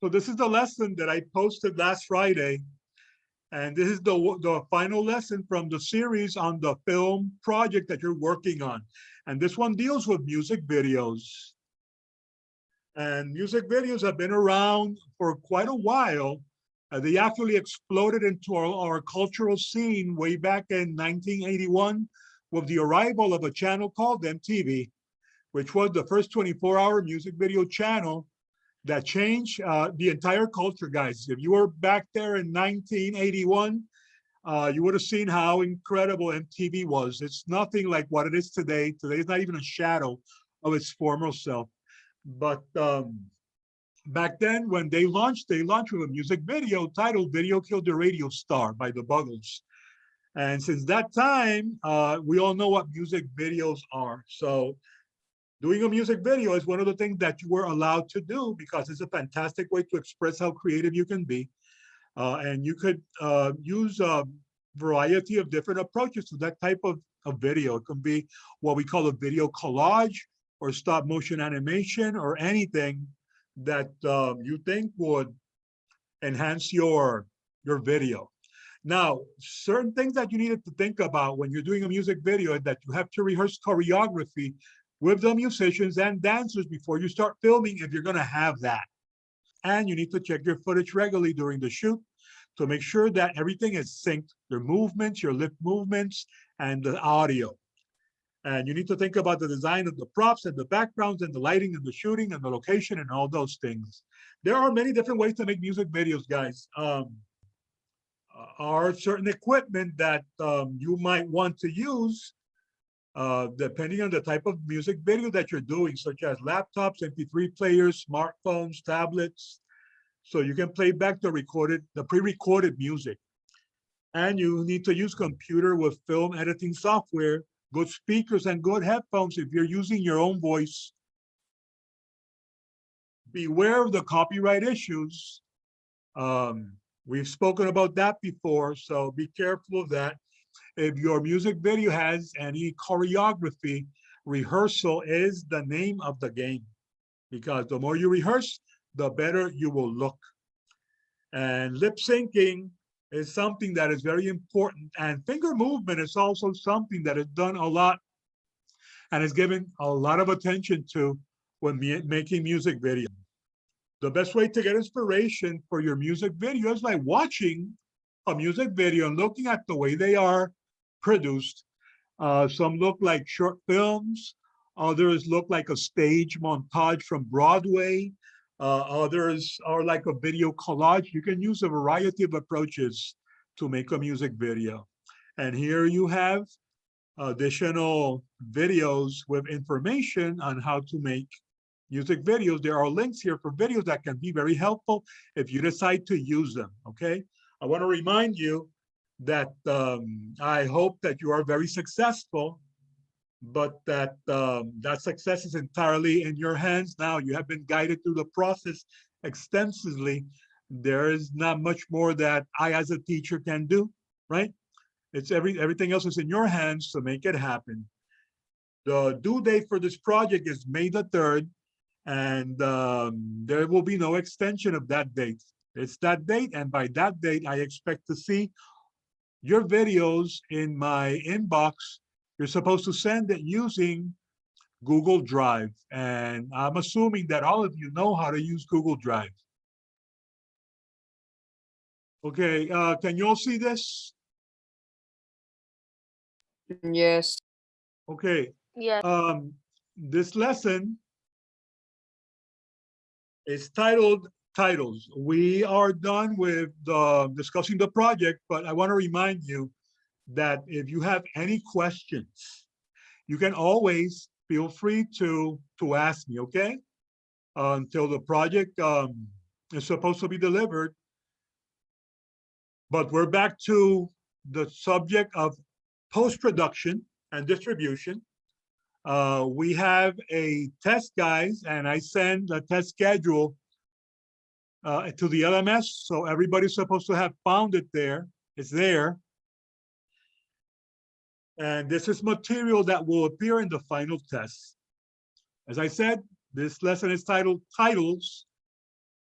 So this is the lesson that I posted last Friday. And this is the final lesson from the series on the film project that you're working on. And this one deals with music videos. And music videos have been around for quite a while. They actually exploded into our cultural scene way back in 1981 with the arrival of a channel called MTV, which was the first 24-hour music video channel that changed the entire culture, guys. If you were back there in 1981, you would have seen how incredible MTV was. It's nothing like what it is today. Today is not even a shadow of its former self. But back then, when they launched with a music video titled Video Killed the Radio Star by the Buggles. And since that time, we all know what music videos are. So doing a music video is one of the things that you were allowed to do because it's a fantastic way to express how creative you can be. And you could use a variety of different approaches to that type of video. It can be what we call a video collage or stop motion animation or anything that you think would enhance your video. Now, certain things that you needed to think about when you're doing a music video is that you have to rehearse choreography with the musicians and dancers before you start filming if you're going to have that. And you need to check your footage regularly during the shoot to make sure that everything is synced, your movements, your lip movements, and the audio. And you need to think about the design of the props and the backgrounds and the lighting and the shooting and the location and all those things. There are many different ways to make music videos, guys. Are certain equipment that you might want to use depending on the type of music video that you're doing, such as laptops, MP3 players, smartphones, tablets. So you can play back the pre-recorded music. And you need to use computer with film editing software, good speakers and good headphones if you're using your own voice. Beware of the copyright issues. We've spoken about that before, so be careful of that. If your music video has any choreography, rehearsal is the name of the game, because the more you rehearse, the better you will look. And lip syncing is something that is very important. And finger movement is also something that is done a lot and is given a lot of attention to when making music videos. The best way to get inspiration for your music video is by watching a music video and looking at the way they are produced. Some look like short films. Others look like a stage montage from Broadway. Others are like a video collage. You can use a variety of approaches to make a music video. And here you have additional videos with information on how to make music videos. There are links here for videos that can be very helpful if you decide to use them, okay? I want to remind you that I hope that you are very successful, but that that success is entirely in your hands now. You have been guided through the process extensively. There is not much more that I as a teacher can do, right? It's everything else is in your hands to make it happen. The due date for this project is May the 3rd, and there will be no extension of that date. It's that date, and by that date, I expect to see your videos in my inbox. You're supposed to send it using Google Drive, and I'm assuming that all of you know how to use Google Drive. Okay, can you all see this? Yes. Okay. Yeah. This lesson is titled Titles. We are done with discussing the project, but I want to remind you that if you have any questions, you can always feel free to ask me, okay? Until the project is supposed to be delivered. But we're back to the subject of post-production and distribution. We have a test, guys, and I send the test schedule to the LMS, so everybody's supposed to have found it there. It's there. And this is material that will appear in the final test. As I said, this lesson is titled Titles.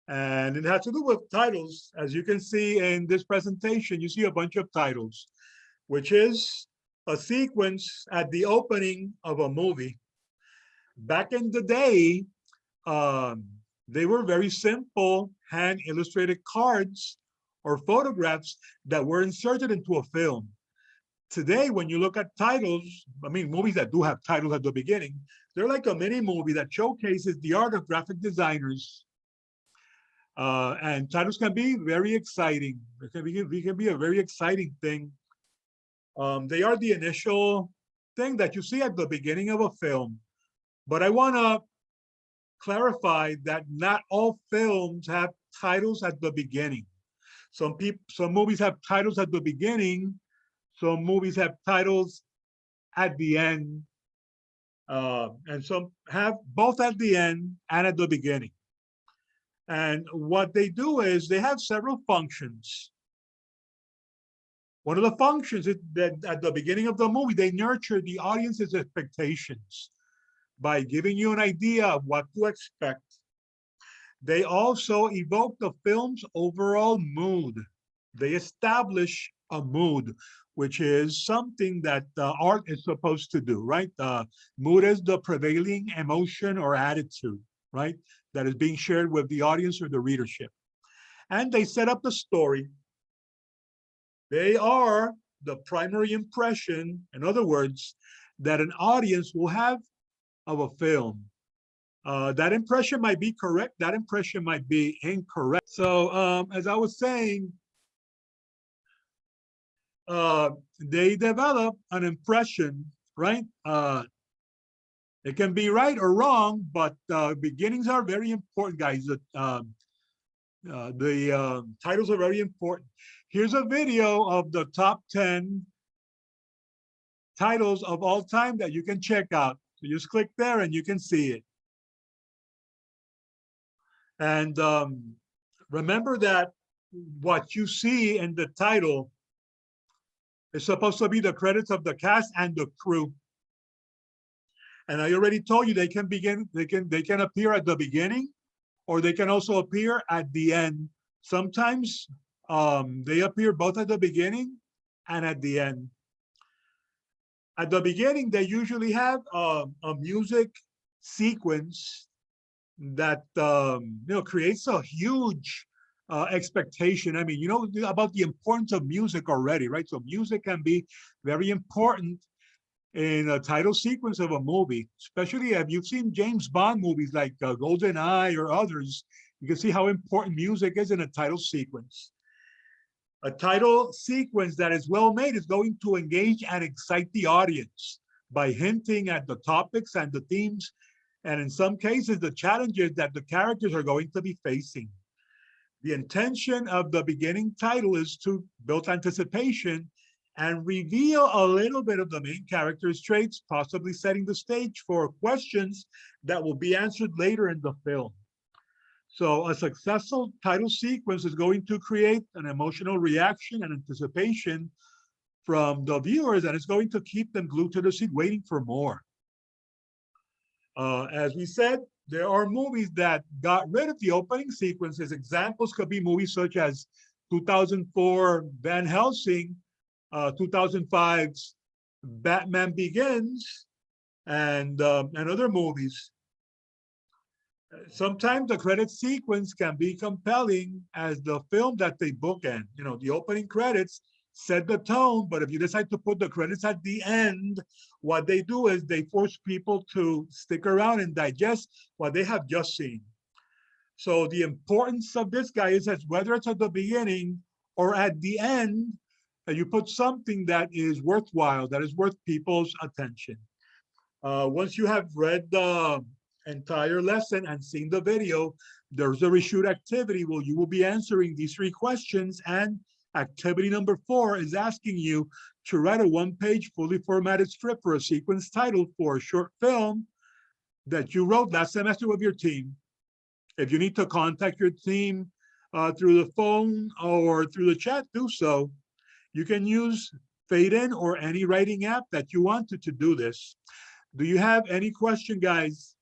And it has to do with titles. As you can see in this presentation, you see a bunch of titles, which is a sequence at the opening of a movie. Back in the day, um, they were very simple hand illustrated cards or photographs that were inserted into a film. Today, when you look at titles, I mean, movies that do have titles at the beginning, they're like a mini movie that showcases the art of graphic designers. And titles can be very exciting. It can be a very exciting thing. They are the initial thing that you see at the beginning of a film. But I want to clarify that not all films have titles at the beginning. Some movies have titles at the beginning. Some movies have titles at the end, and some have both at the end and at the beginning. And what they do is they have several functions. One of the functions is that at the beginning of the movie, they nurture the audience's expectations by giving you an idea of what to expect. They also evoke the film's overall mood. They establish a mood, which is something that art is supposed to do, right? Mood is the prevailing emotion or attitude, right? That is being shared with the audience or the readership. And they set up the story. They are the primary impression, in other words, that an audience will have of a film. That impression might be correct, that impression might be incorrect. So as I was saying, they develop an impression, right? It can be right or wrong, but beginnings are very important, guys. The titles are very important. Here's a video of the top 10 titles of all time that you can check out. So just click there and you can see it. And remember that what you see in the title is supposed to be the credits of the cast and the crew. And I already told you they can appear at the beginning, or they can also appear at the end. Sometimes they appear both at the beginning and at the end. At the beginning, they usually have a music sequence that creates a huge expectation. I mean, you know about the importance of music already, right? So music can be very important in a title sequence of a movie, especially if you've seen James Bond movies like GoldenEye or others. You can see how important music is in a title sequence. A title sequence that is well made is going to engage and excite the audience by hinting at the topics and the themes, and in some cases, the challenges that the characters are going to be facing. The intention of the beginning title is to build anticipation and reveal a little bit of the main character's traits, possibly setting the stage for questions that will be answered later in the film. So a successful title sequence is going to create an emotional reaction and anticipation from the viewers, and it's going to keep them glued to the seat waiting for more. As we said, there are movies that got rid of the opening sequences. Examples could be movies such as 2004 Van Helsing, 2005's Batman Begins, and other movies. Sometimes the credit sequence can be compelling as the film that they bookend. You know, the opening credits set the tone, but if you decide to put the credits at the end, what they do is they force people to stick around and digest what they have just seen. So the importance of this guy is that whether it's at the beginning or at the end, you put something that is worthwhile, that is worth people's attention. Once you have read the entire lesson and seen the video, there's a reshoot activity where you will be answering these 3 questions, and activity number 4 is asking you to write a 1-page fully formatted script for a sequence title for a short film that you wrote last semester with your team. If you need to contact your team through the phone or through the chat, do so. You can use Fade-In or any writing app that you wanted to do this. Do you have any question, guys?